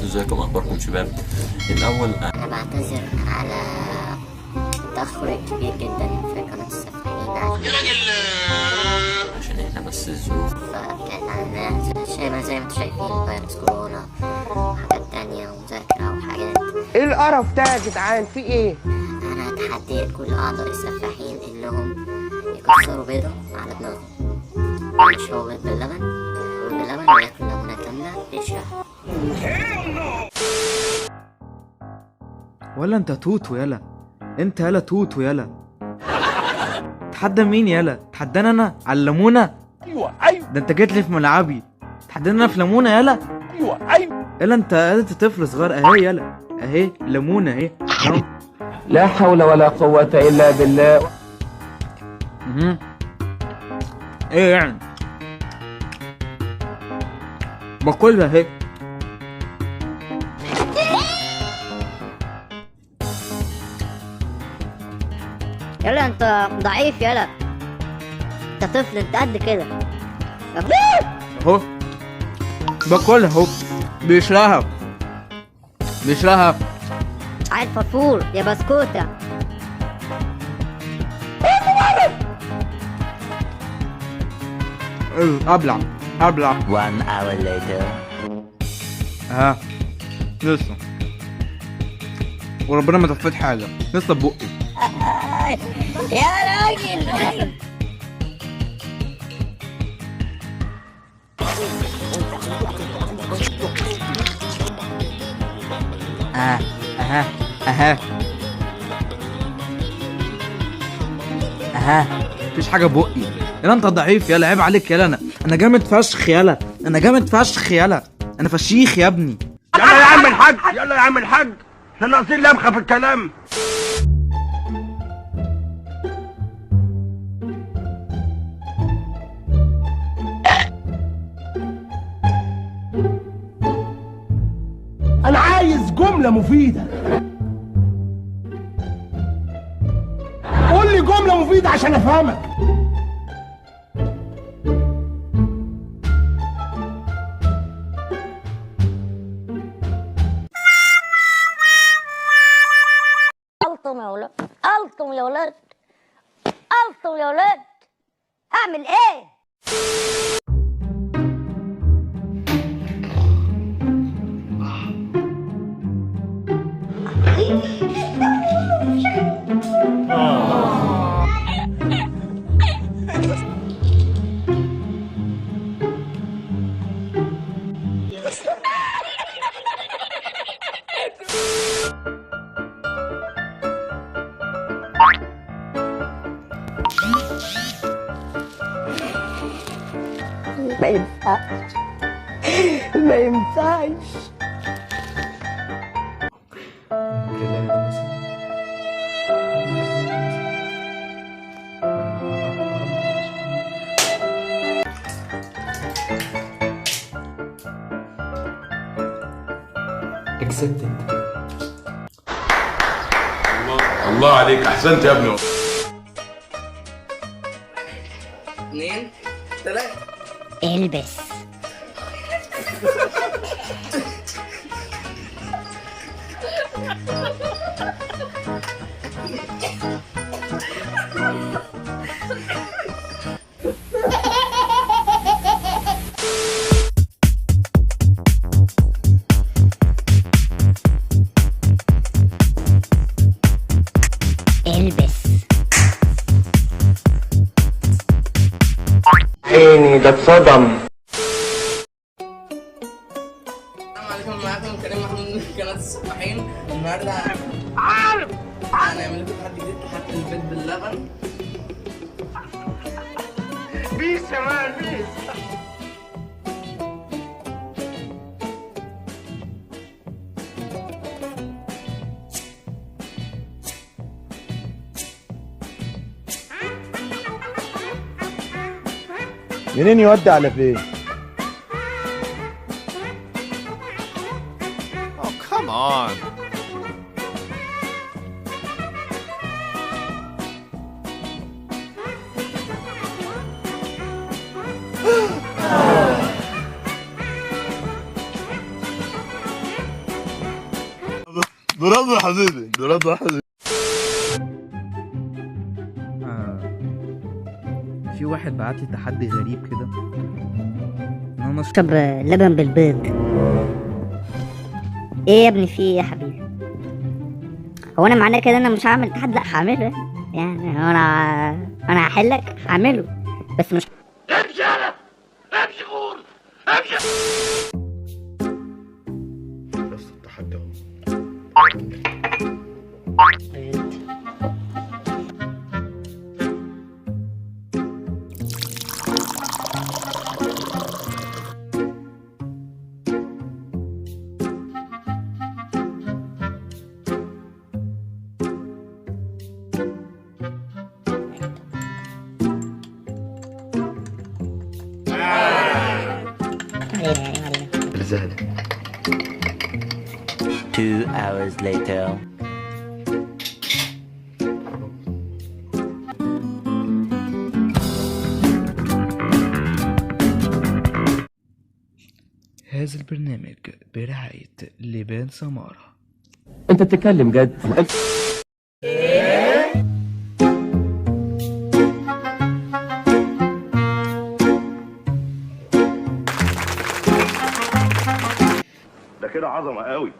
ازيكم، اخباركم شباب؟ الاول أنا بعتذر على التأخر الكبير جدا في قناة السفاحين عشان احنا بس الظروف. فكانت عندنا زي ما انتم شايفين فيروس كورونا وحاجات تانية ومذاكرة وحاجات. ايه القرف ده يا جدعان؟ في ايه؟ أنا أتحدى كل أعضاء السفاحين إنهم يكسروا بيضة على دماغهم، مش هو بيض باللبن وياكلوا لبنة كاملة في الشهر. ولا انت توتو يلا، انت يلا توتو يلا. تحدى مين يلا؟ تحدانا انا على الليمونه؟ ايوه ده انت جيت لي في ملعبي، تحدانا انا في ليمونه يلا. ايوه يلا انت طفل صغير اهي يلا، اهي ليمونه اهي. لا حول ولا قوة الا بالله. ايه يعني؟ باكلها اهي. يلا انت ضعيف يلا، انت طفل، انت قد كده اهو باكلها اهو، بيشرها عيل فرفور يا بسكوتة. ابلع 1 hour later. ها لسه، وربنا ما طفيت حاجه لسه ببقي. يا راجل مفيش حاجه بقي يلا، انت ضعيف يلا، عيب عليك يلا. انا جامد فشخ يلا، انا فشيخ يا ابني. يلا يا عم الحاج، يلا يا عم الحاج، احنا ناقصين لمخة في الكلام. انا عايز جملة مفيدة. قول لي جملة مفيدة عشان افهمك. ألطم يا ولاد، أعمل إيه؟ ما ينفعش. الله عليك، احسنت يا ابني. 2 3 البس عيني ده اتصدم. السلام عليكم، معاكم كريم محمود من قناة السفاحين. النهارده هنعمل لكم تحدي جديد، تحدي البيض باللبن. بيس يا مان بيس. منين يودي على فين؟ Oh, come on. برافو يا حبيبي، برافو يا حبيبي. في واحد بعت لي تحدي غريب كده ان انا اشرب لبن بالبيض. ايه يا ابني في ايه يا حبيبي؟ هو انا معناه كده انا مش هعمل تحدي؟ لا هعمله يعني. هو انا هحلك هعمله بس مش امشي يلا، امشي غور، امشي. بس التحدي اهو. الزهدة 2 hours later. هذا البرنامج برعاية لبان سمارة. انت بتتكلم جد؟ ده كده عظمة قوي.